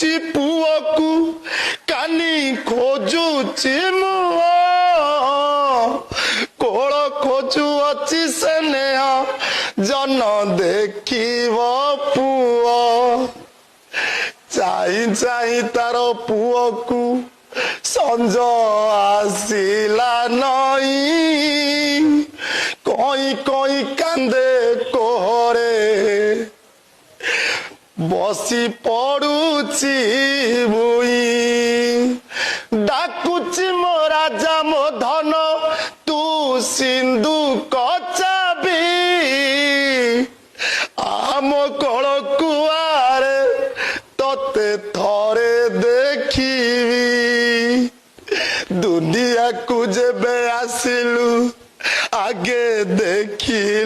ଡାକୁଛି ପୁଅକୁ କାନି ଖୋଜୁଛି ମୁଅ କୋଳ ଖୋଜୁଅଛି ସ୍ନେହ ଜନ ଦେଖିବ ପୁଅ ଚାହିଁ ଚାହିଁ ତାର ପୁଅକୁ ସଞ୍ଜ ଆସିଲା ନଈ କଇଁ କଇଁ କାନ୍ଦେ କୋହରେ ବସି ପଡୁଛି ଭୁଇଁ ଡାକୁଛି ମୋ ରାଜା ମୋ ଧନ ତୁ ସିନ୍ଧୁ କଚାବି ଆମ କଳକୁ ଆରେ ତତେ ଥରେ ଦେଖିବି ଦୁନିଆକୁ ଯେବେ ଆସିଲୁ ଆଗେ ଦେଖିଲି